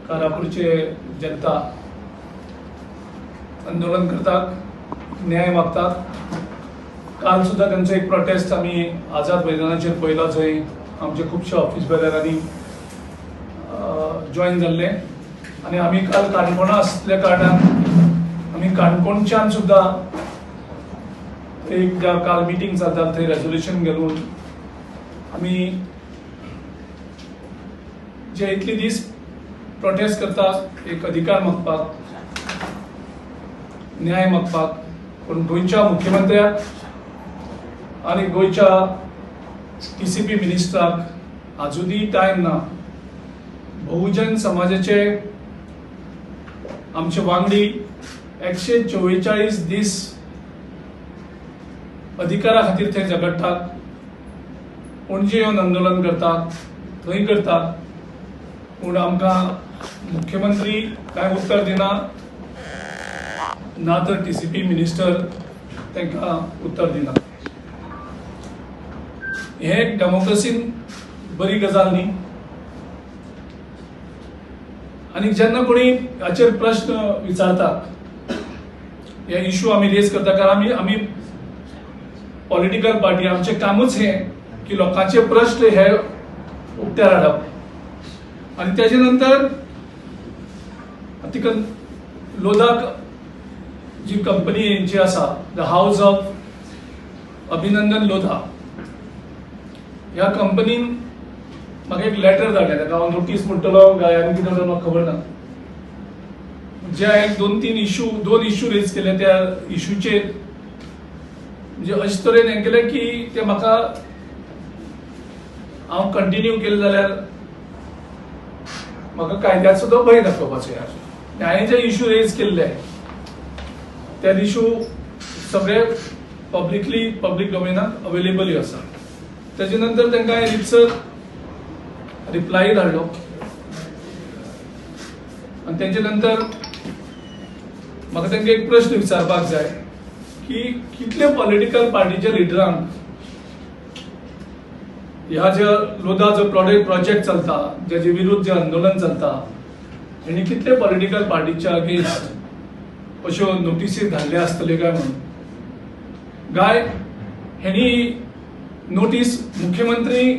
कारापूरचे जनता आंदोलन करतात, न्याय मागतात. काल सुद्धा त्यांचं एक प्रोटेस्ट आम्ही आझाद मैदानाचेर पळयलो, जंय आमचे खुबशे ऑफिस बेररांनी जॉइन जाल्ले. आणि आम्ही काल काणकोणा आसल्या कारणान आम्ही काणकोणच्यान सुद्धा एक काल मिटींग जाता थंय रेजोल्युशन घेवन आम्ही जे इतले दीस प्रोटेस्ट करतात, एक अधिकार मागपाक, न्याय मागपाक. पण गोंयच्या मुख्यमंत्र्याक आणि गोंयच्या TCP मिनिस्टराक आजुनी टायम ना. बहुजन समाजाचे आमचे वांगडी 144 दीस अधिकारा खातीर थंय झगडटात, पणजे येवन आंदोलन करतात, थंय करतात. पूण आमकां मुख्यमंत्री कांय उत्तर दिना, ना तर TCP मिनिस्टर तांकां उत्तर दिना. हे डेमोक्रेसीन बरी गजाल न्ही. आणि जेन्ना कोणी हाचेर प्रश्न विचारतात, हे इश्यू आमी रेज करता, कारण आमी पॉलिटिकल पार्टी, आमचें कामूच हें की लोकांचे प्रश्न हे उक्त्यार हाडप. आणि त्याच्या नंतर तिका लोधाक जी कंपनी जी आसा, द हाऊस ऑफ अभिनंदन लोधा, ह्या कंपनीन म्हाका एक लेटर धाडलें. ताका हांव नोटीस म्हणटलो काय आनी कितें म्हणटलो म्हाका खबर ना. जे एक दोन इश्यू रेज केले, त्या इश्यूचेर म्हणजे अशे तरेन हें केलें की ते म्हाका हांव कंटिन्यू केलें जाल्यार म्हाका कायद्याचो सुद्धा भंय दाखोवपाचो. यार हांवें जे इश्यू रेज केल्ले ते इश्यू सगळे पब्लीक डोमेनाक अवेलेबल आसा. तेजे नंतर तांकां हांवें रितसर रिप्लाय धाडलो. आणि तेजे नंतर म्हाका तांकां एक प्रश्न विचारपाक जाय की कितले पॉलिटिकल पार्टीच्या लिडरांक ह्या जे लोधा जो प्रोजेक्ट चलता, जेजे विरुद्ध जे आंदोलन चलता, हेणी कितले पॉलिटिकल पार्टीच्या अगेन्स्ट अश्यो नोटीसी धाडले आसतले काय म्हणून. काय हेणी नोटीस मुख्यमंत्री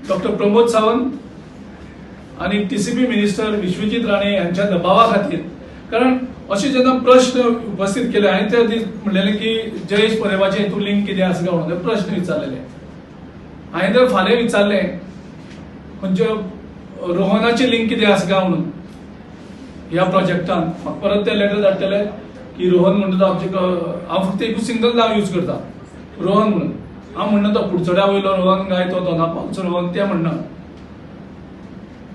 डॉक्टर प्रमोद सावंत आणि TCP मिनिस्टर विश्वजीत राणे यांच्या दबावा खातीर, कारण अशे जेन्ना प्रश्न उपस्थित केले, हांवें त्या दीस म्हणलेलें की जयेश परेबाचे हेतून लिंक कितें आसा काय म्हणून प्रश्न विचारलेले. हांवें तर फाल्यां विचारलें म्हणजे रोहनाचे लिंक कितें आसा काय म्हणून ह्या प्रोजेक्टान. म्हाका परत ते लेटर धाडटले की रोहन म्हणटा तो आमचे, हांव फक्त एक सिंगल नांव यूज करता, रोहन म्हणून. हांव म्हणना तो कुडचड्या वयलो रोहन काय तो दोनापावलचो रोहन ते म्हणना.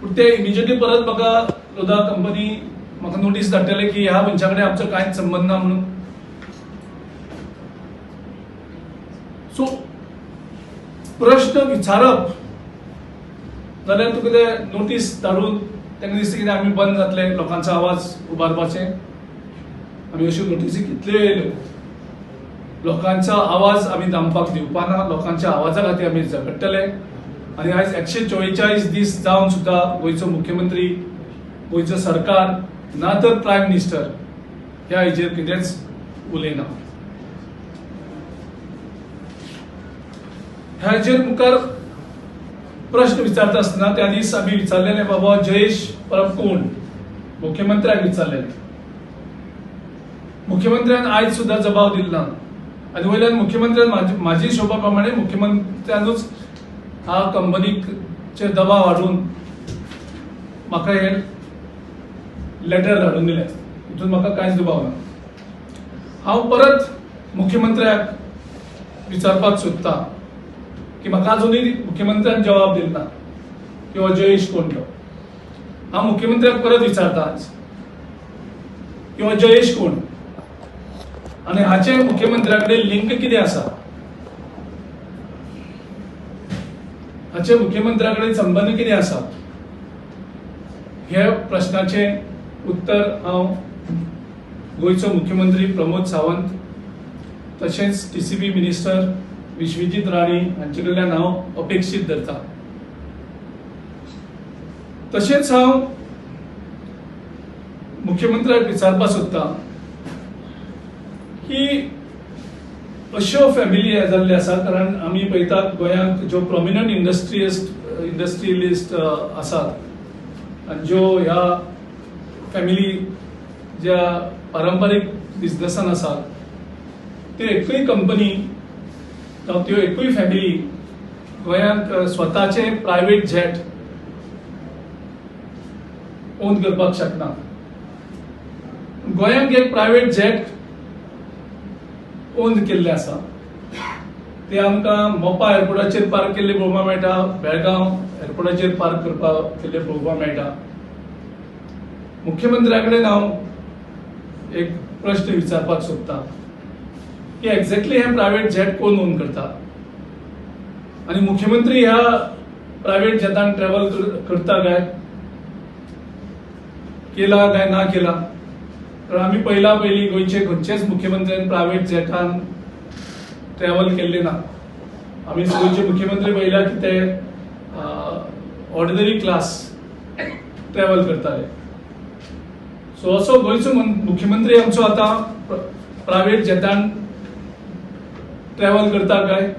पूण ते इमिजिएटली परत म्हाका लोधा कंपनी म्हाका नोटीस धाडटले की ह्या मनशा कडेन आमचो कांयच संबंद ना म्हणून. सो प्रश्न विचारप जाल्यार तुका ते नोटीस धाडून तांकां दिसता कितें आमी बंद जातले लोकांचो आवाज उबारपाचे. आमी अश्यो नोटीसी कितल्यो येयल्यो. लोकांचो आवाज आमी दामपाक दिवपाना, लोकांच्या आवाजा खातीर आमी झगडटले. आणि आयज 144 दीस जावन सुद्धा गोंयचो मुख्यमंत्री, गोंयचो सरकार, ना तर प्रायम मिनिस्टर ह्या हेजेर कितेंच उलयना. ह्याचेर मुखार प्रश्न विचारता आसतना त्या दीस आमी विचारलेले, बाबा जयेश परब कोण, मुख्यमंत्र्याक विचारलेले. मुख्यमंत्र्यान आयज सुद्धा जबाब दिलो ना. आनी वयल्यान मुख्यमंत्र्यान म्हाजी हिशोबा प्रमाणे मुख्यमंत्र्यानूच ह्या कंपनीचे दबाव हाडून म्हाका हे लेटर धाडून दिले. हितून म्हाका कांयच दुबाव ना. हांव परत मुख्यमंत्र्याक विचारपाक सोदता की म्हाका अजुनूय मुख्यमंत्र्यान जबाब दिलो ना की हो जयेश कोण तो. हांव मुख्यमंत्र्याक परत विचारता आज की हो जयेश कोण, आणि हाचे मुख्यमंत्र्या कडेन लिंक कितें आसा, हाचे मुख्यमंत्र्या कडेन संबंध कितें आसा. हे प्रश्नाचे उत्तर हांव गोंयचो मुख्यमंत्री प्रमोद सावंत तशेंच TCP मिनिस्टर विश्वजीत राणे हांचे कडल्यान हांव अपेक्षीत धरता. तशेंच हांव मुख्यमंत्र्याक विचारपाक सोदतां की अश्यो फॅमिली जाल्ल्यो आसा, कारण आमी पळयतात गोंयांत ज्यो प्रॉमिनंट इंडस्ट्रियलिस्ट आसात आनी ज्यो ह्या फॅमिली ज्या पारंपारीक बिझनसान आसात, त्यो एकूय कंपनी जावं त्यो एकूय फॅमिली गोंयांत स्वताचे प्रायवेट जेट ओन करपाक शकना. गोंयांत एक प्रायवेट जेट ओन केल्ले आसा, ते आमकां मोपा एअरपोर्टाचेर पार्क केल्ले पळोवपाक मेळटा, बेळगांव एअरपोर्टाचेर पार्क करपाक केल्ले पळोवपाक मेळटा. मुख्यमंत्र्या कडेन हांव एक प्रश्न विचारपाक सोदतां की एक्झॅक्टली हे प्रायवेट जेट कोण ओन करता, आनी मुख्यमंत्री ह्या प्रायवेट जेटान ट्रॅव्हल करता काय, केला काय ना केला. कारण आमी पयलीं गोंयचे खंयचेच मुख्यमंत्र्यान प्रायवेट जेटान ट्रॅव्हल केल्ले ना. आमी गोंयचे मुख्यमंत्री पळयल्या की ते ऑर्डिनरी क्लास ट्रॅव्हल करताले. सो असो गोंयचो मुख्यमंत्री आमचो आतां प्रायवेट जेटान ट्रॅव्हल करता काय,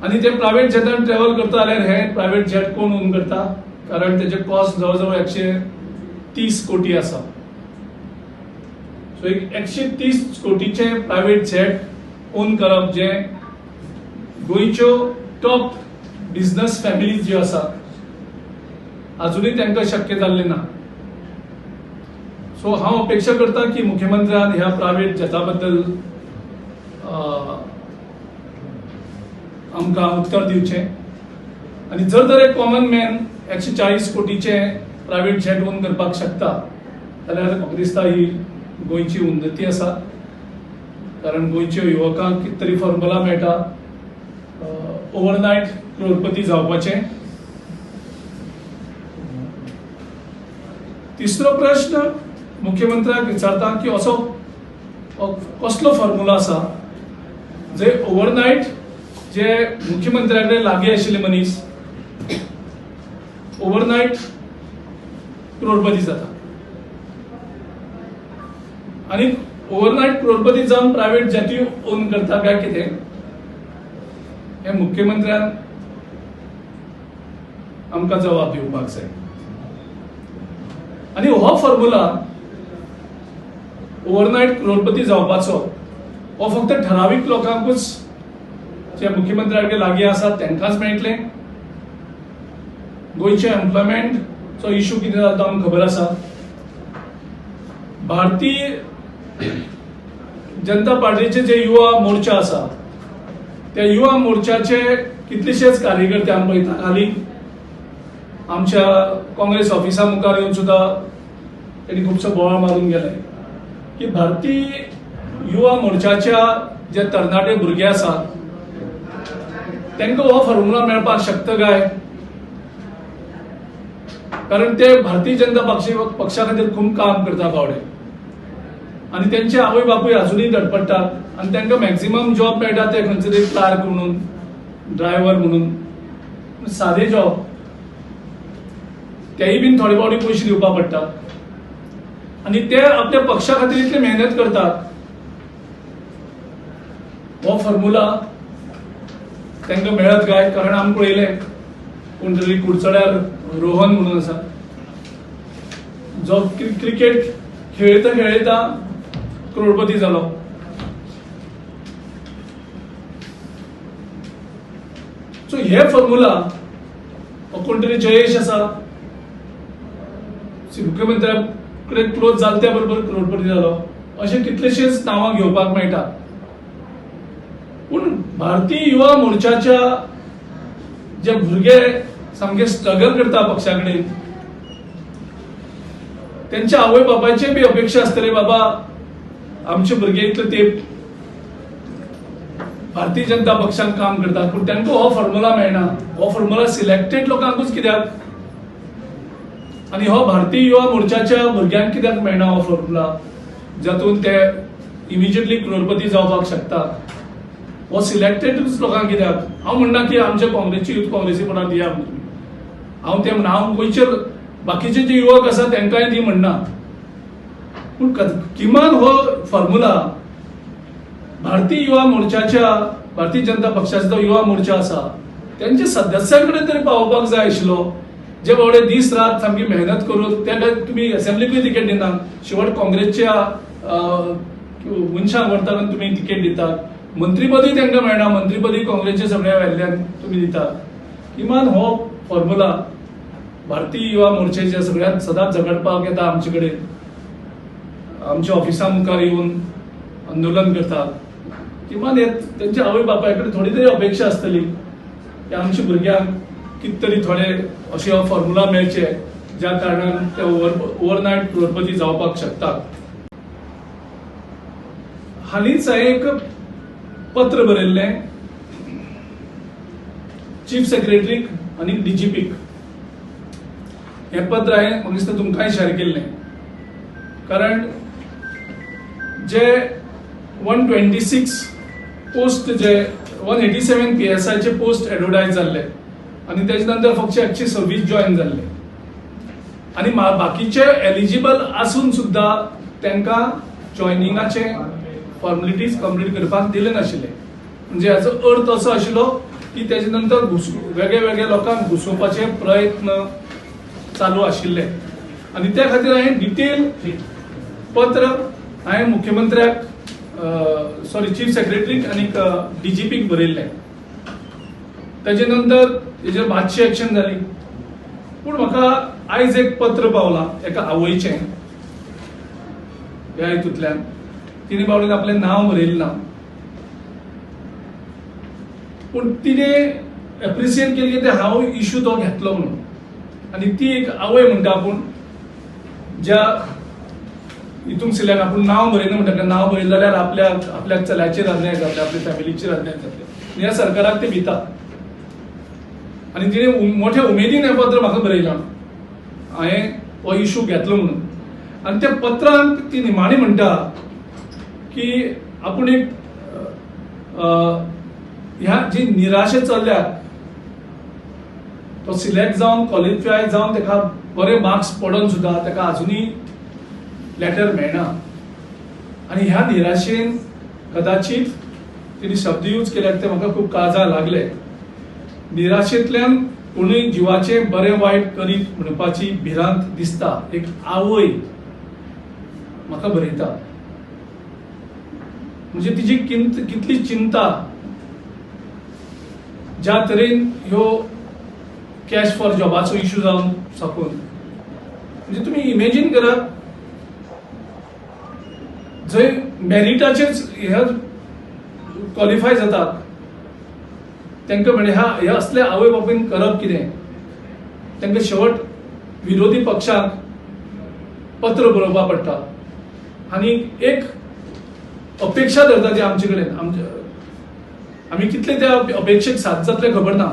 आनी ते प्रायवेट जेटान ट्रॅव्हल करता जाल्यार हे प्रायवेट जेट कोण ओन करता, कारण तेजे कॉस्ट जवळ 130 कोटी आसा. सो एक 130 कोटीचे प्रायवेट जेट ओन करप जे गोंयच्यो टॉप बिझनस फॅमिलीज ज्यो आसात अजुनूय तांकां शक्य जाल्ले ना. सो हांव अपेक्षा करता की मुख्यमंत्र्यान ह्या प्रायवेट जेटा बद्दल आमकां उत्तर दिवचें. आनी जर एक कॉमन मॅन 140 कोटीचे प्रायवेट जेट ओन करपाक शकता जाल्यार म्हाका दिसता ही गोंयची उन्नती आसा, कारण गोंयच्या युवकांक कितें तरी फॉर्मुला मेळटा ओव्हरनायट करोडपती जावपाचें. तिसरो प्रश्न मुख्यमंत्र्याक विचारता की असो कसलो फॉर्मुला आसा जे ओव्हरनायट जे मुख्यमंत्र्या कडेन लागीं आशिल्ले मनीस ओव्हरनायट करोडपती जाता, आनी ओव्हरनायट करोडपती जावन प्रायवेट जेटी ओन करता काय कितें हे मुख्यमंत्र्यान आमकां जबाब दिवपाक जाय. आनी हो फॉर्मुला ओव्हरनायट करोडपती जावपाचो हो फक्त ठरावीक लोकांकूच जे मुख्यमंत्र्या कडेन लागीं आसात तांकांच मेळटलें. गोंयच्या एम्प्लॉयमेंटचो इश्यू कितें जाता तो आमकां खबर आसा. भारतीय जनता पार्टीचे जे युवा मोर्चा आसा त्या युवा मोर्चाचे कितलेशेच कार्यकर्ते आमी पळयता हालीं आमच्या काँग्रेस ऑफिसा मुखार येवन सुद्धा त्यांनी खुबसो बोवाळ मारून गेले की भारतीय युवा मोर्चाच्या जे तरणाटे भुरगे आसात तांकां हो फॉर्मुला मेळपाक शकता काय, कारण ते भारतीय जनता पक्षा खातीर खूब काम करता बावडे आनी त्यांचे आवय बापूय अजूनही धडपडटात आनी तांकां मॅक्झिमम जॉब मेळटा ते खंयचे तरी क्लार्क म्हणून, ड्रायव्हर म्हणून, सादे जॉब तेय बीन थोडे फावटी पयशे दिवपा पडटात आनी ते आपल्या पक्षा खातीर इतले मेहनत करतात. हो फॉर्मुला तांकां मेळत काय, कारण आमी पळयलें कोण तरी कुडचड्यार रोहन म्हणून आसा जो क्रिकेट खेळटा करोडपती जालो. सो हे फॉर्मुला कोण तरी जयेश आसा मुख्यमंत्र्या कडेन क्लोज जाले त्या बरोबर करोडपती जालो, अशे कितलेशेच नांवां घेवपाक मेळटा. पूण भारतीय युवा मोर्चाच्या जे भुरगे सामके स्ट्रगल करता पक्षा कडेन त्यांच्या आवय बापायचे बी अपेक्षा आसतले बाबा आमचे भुरगे इतले तेप भारतीय जनता पक्षान काम करतात पूण तांकां हो फॉर्मुला मेळना. हो फॉर्मुला सिलेक्टेड लोकांकूच कित्याक आनी हो भारतीय युवा मोर्चाच्या भुरग्यांक कित्याक मेळना हो फॉर्मुला जातून ते इमिजिएटली करोडपती जावपाक शकता. हो सिलेक्टेडूच लोकांक कित्याक. हांव म्हणना की आमच्या काँग्रेसची युथ काँग्रेसी कोणाक दिया म्हणून, हांव ते हांव गोंयचे बाकीचे जे युवक आसा तांकांय ती म्हणना, पूण किमान हो फॉर्म्युला भारतीय युवा मोर्चाच्या भारतीय जनता पक्षाचो जो युवा मोर्चा आसा त्यांच्या सदस्यां कडेन तरी पावोवपाक जाय आशिल्लो, जे बाबडे दीस रात सामकी मेहनत करून त्या तुम्ही असेंब्लीकूय तिकेट दिनात, शेवट काँग्रेसच्या मनशांक व्हरतात तुम्ही तिकेट दितात, मंत्रीपदूय तांकां मेळना, मंत्रीपदूय काँग्रेसच्या सगळ्या वेल्ल्यान तुम्ही दितात. किमान हो फॉर्म्युला भारतीय युवा मोर्चाच्या सगळ्यात सदांच झगडपाक येता आमचे कडेन, आमच्या ऑफिसा मुखार येवन आंदोलन करतात. किमान त्यांच्या आवय बापाय कडेन थोडी तरी अपेक्षा आसतली की आमच्या भुरग्यांक कित तरी थोडे अशे हो फॉर्म्युला मेळचे ज्या कारणान ते ओव्हरनायट करोडपती जावपाक शकतात. हालींच हांवें एक पत्र बरयल्लें चीफ सेक्रेटरीक आनी डीजीपीक. हें पत्र हांवें म्हाका दिसता तुमकांय शेअर केल्लें, कारण जे 126 पोस्ट जे 187 PSIचे पोस्ट एडवर्टायज जाल्ले आणि त्याच्या नंतर फक्त 126 जॉईन जाल्ले आणि बाकीचे एलिजिबल आसून सुद्धा तांकां जॉयनिंगाचे फॉर्मेलिटीज कंप्लीट करपाक दिले नाशिल्ले. म्हणजे हाचो अर्थ असो आशिल्लो की त्याच्या नंतर वेगळे वेगळे लोकांक घुसोवपाचे प्रयत्न चालू आशिल्ले आणि त्या खातीर हांवें डिटेल पत्र हांवें मुख्यमंत्र्याक चीफ सेक्रेटरीक आनी डीजीपीक बरयल्लें. ताचे नंतर हेजेर मातशी एक्शन जाली, पूण म्हाका आयज एक पत्र पावलां एका आवयचें ह्या हितूंतल्यान. तिने बावडीन आपलें नांव बरयल्लें ना, पूण तिने एप्रिशिएट केली की हांव इश्यू तो घेतलो म्हणून. आनी ती एक आवय म्हणटा आपूण ज्या हितूंतल्यान आपूण नांव बरयना म्हणटा, नांव बरयलें जाल्यार आपल्या चल्याचेर अन्याय जातले, आपल्या फॅमिलीचेर अन्याय जातले, ह्या सरकाराक ते भिता. आनी तिने मोठ्या उमेदीन हें पत्र म्हाका बरयलां हांवें हो इश्यू घेतलो म्हणून. आनी त्या पत्रांत ती निमाणी म्हणटा की आपूण एक ह्या जी निराशे चल्ल्यात तो सिलेक्ट जावन क्वॉलिफाय जावन ताका बरे मार्क्स पडून सुद्धा ताका अजुनूय लेटर मेळना. आनी ह्या निराशेन कदाचित तिने शब्द यूज केल्यात ते म्हाका खूब काळजाक लागले. निराशेंतल्यान कोणूय जिवाचे बरें वायट करीत म्हणपाची भिरांत दिसता. एक आवय म्हाका बरयता, म्हणजे तिची कितली चिंता, ज्या तरेन ह्यो कॅश फॉर जॉबाचो इश्यू जावन साकून. म्हणजे तुम्ही इमेजिन करात, जंय मेरिटाचेच हे क्वॉलिफाय जातात तांकां म्हणजे हे असले आवय बापायन करप कितें. तांकां शेवट विरोधी पक्षाक पत्र बरोवपा पडटा आनी एक अपेक्षा धरता ती आमचे कडेन. आमी कितले त्या अपेक्षेक साथ जातले खबर ना,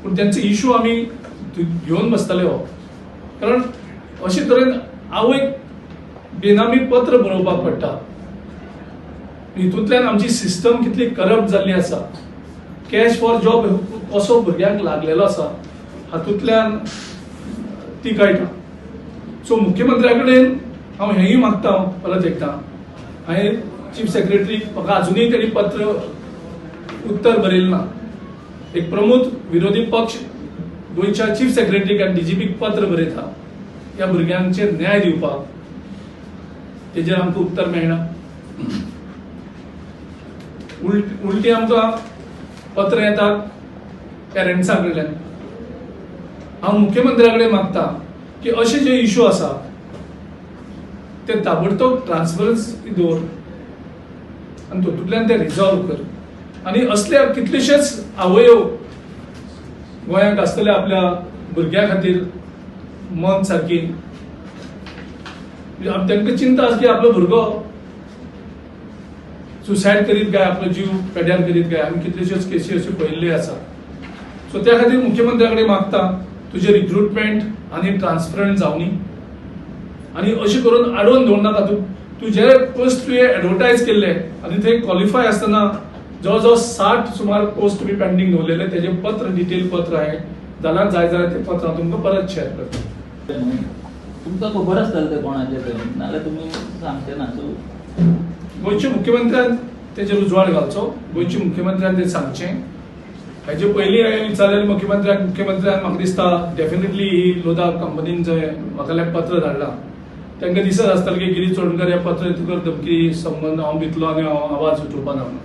पूण त्यांचे इश्यू आमी घेवन बसतले हो. कारण अशे तरेन आवयक बेनामी पत्र बरोवपाक पडटा. हितूंतल्यान आमची सिस्टम कितली करप्ट जाल्ली आसा. कॅश फॉर जॉब कसो भुरग्यांक लागलेलो आसा हातूंतल्यान ती कळटा. सो मुख्यमंत्र्या कडेन हांव हेंय मागता परत एकदा, हांवें चीफ सेक्रेटरीक म्हाका अजुनूय तरी पत्र उत्तर बरयलें ना. एक प्रमुख विरोधी पक्ष गोंयच्या चीफ सेक्रेटरीक आनी डीजीपीक पत्र बरयता ह्या भुरग्यांचेर न्याय दिवपाक, तेजेर आमकां उत्तर मेळना. उलटी आमकां पत्र येतात पेरंट्सां कडल्यान. हांव मुख्यमंत्र्या कडेन मागता की अशे जे इश्यू आसा ते ताबडतोब ट्रान्सपरन्सी दवर आनी तातूंतल्यान ते रिझॉल्व कर. आनी असल्या कितलेशेच आवयो गोंयांत आसतले आपल्या भुरग्या खातीर मन सारकी, तांकां चिंता आसा की आपलो भुरगो सुसायड करीत काय, आपलो जीव पेड्यार करीत काय. आमी कितलेशेच केसी अश्यो पळयल्ल्यो आसा. सो त्या खातीर मुख्यमंत्र्या कडेन मागता तुजे रिक्रुटमेंट आनी ट्रान्सपरंट जावनी आनी अशें करून आडोवन दवरनाका. तूं जे पोस्ट तुवें एडवर्टायज केल्ले आनी थंय क्वॉलिफाय आसतना जवळ जवळ 60 सुमार पोस्ट तुम्ही पेंडिंग दवरलेले, त्याचे पत्र डिटेल पत्र आहे जाल्यार जाय जाल्यार ते पत्रां तुमकां परत शेअर करता. तुमकां खबर आसतलें ते कोणाचें तें, नाल्यार तुमी सांगचे ना. सो गोंयच्या मुख्यमंत्र्यान तेजेर उजवाड घालचो, गोंयच्या मुख्यमंत्र्यान तें सांगचें. हेजे पयलीं हांवें विचारलेलें मुख्यमंत्र्यान म्हाका दिसता डेफिनेटली ही लोधा कंपनीन जंय म्हाका पत्र धाडलां तांकां दिसत आसतलें की गिरीश चोडणकर हे पत्र तुका धमकी संबंद हांव भितलो आनी हांव आवाज उठोवपा ना म्हणून.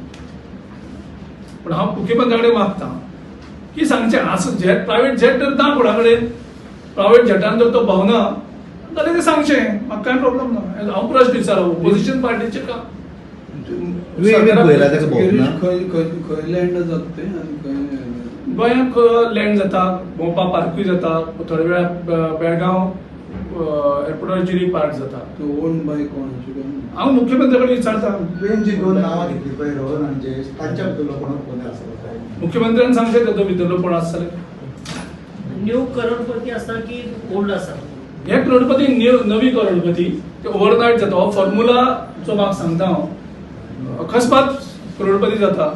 पूण हांव मुख्यमंत्र्या कडेन मागतां की सांगचें आस जेट प्रायवेट जेट जर ना कोणा कडेन, प्रायवेट जेटान जर तो भोंवना जाल्यार तें सांगचें, म्हाका कांय प्रॉब्लेम ना. हांव प्रश्न विचारलो ओपोजिशन पार्टीचे का गोंयांत लँड जाता, भोंवपा पार्कूय जाता, थोड्या वेळा बेळगांव एअरपोर्टाचेरय पार्क जाता. हांव मुख्यमंत्र्या कडेन विचारता. जी दोन नांवां घेतली पळय रोहन आनी जयेश, तांच्या भितर कोण कोण आसलो मुख्यमंत्र्यान सांगचें तेजो भितरलो कोण आसतले. न्यू करोडपती आसा की ओल्ड आसा? हे करोडपती नवी करोडपती ते ओव्हरनायट जाता. हो फॉर्म्युला जो म्हाका सांगता हांव अकस्मात करोडपती जाता.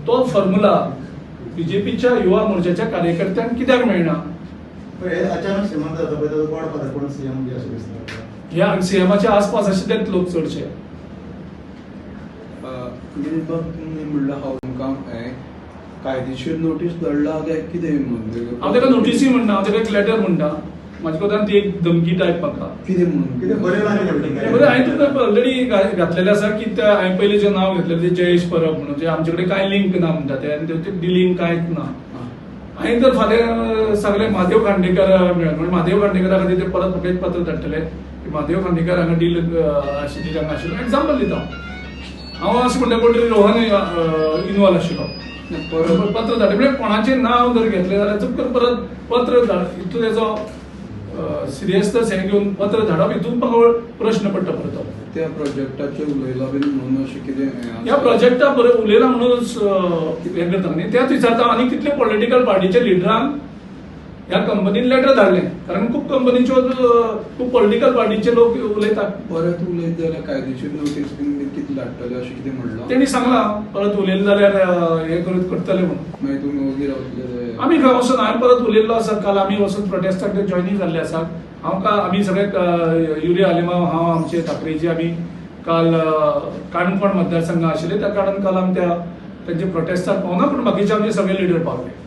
तो फॉर्म्युला बीजेपीच्या युवा मोर्चाच्या कार्यकर्त्यांक कित्याक मेळना? अचानक श्रीमंत जाता पळय ताजो कोण फादर कोण सीएम बी अशें दिसता. ह्या सीएमाच्या आसपास अशेंच लोक चडशे. तुम्ही म्हणला हांव तुमकां कायदेशीर नोटीस धाडला काय कितें म्हणून? हांव ताका नोटीसी म्हणना, हांव ताका एक लेटर म्हणटा. म्हाजे कोतान ती एक धमकी टायप म्हाका कितें म्हणून कितें बरें लागलें बरें. हांवें तुका ऑलरेडी घातलेलें आसा की हांवें पयलीं जें नांव घेतलेलें तें जयेश परब म्हणून, जे आमचे कडेन कांय लिंक ना म्हणटा ते, आनी ते डिलिंक कांयच ना. हांवें तर फाल्यां सांगलें म्हादेव खांडेकर मेळ्ळें म्हणून म्हादेव खांडेकरा खातीर ते परत म्हाका एक पत्र धाडटले की म्हादेव खांडेकर हांगा डील आशिल्ली हांगा आशिल्लो. एक्झाम्पल दिता हांव अशें म्हणटा कोण तरी रोहन इनवॉल्व आशिल्लो. पत्र धाडलें म्हणजे कोणाचें नांव जर घेतलें जाल्यार चुकून परत पत्र धाड. हितून तेजो सिरियसनेस हें घेवन पत्र धाडप हितून म्हाका प्रश्न पडटा परतो. त्या प्रोजेक्टाचे उलयला बीन म्हणून अशें कितें ह्या प्रोजेक्टा बरें उलयला म्हणूनच हें करता न्ही. त्याच विचारता आनी कितले पॉलिटिकल पार्टीचे लिडरांक ह्या कंपनीन लेटर धाडलें, कारण खूब कंपनीच्यो खूब पॉलिटिकल पार्टीचे लोक उलयतात. परत उलयत जाल्यार कायदेशीर नोटीस बीन कितें धाडटले अशें कितें म्हणलां तेणी सांगलां परत उलयलें जाल्यार हें करतले म्हणून. मागीर तुमी वोगी रावतले आमी खंय वचून हांवें परत उलयल्लो आसा. काल आमी वचून प्रोटेस्टाक जॉयनींग जाल्ले आसात. आमी सगळे युरिया आलिमांव हांव आमचे ठाकरेजी आमी काल काणकोण मतदारसंघ आशिल्ले त्या कारणान काल आमी तेंचे प्रोटेस्टाक पावना, पूण बाकीचे आमचे सगळे लिडर पावले.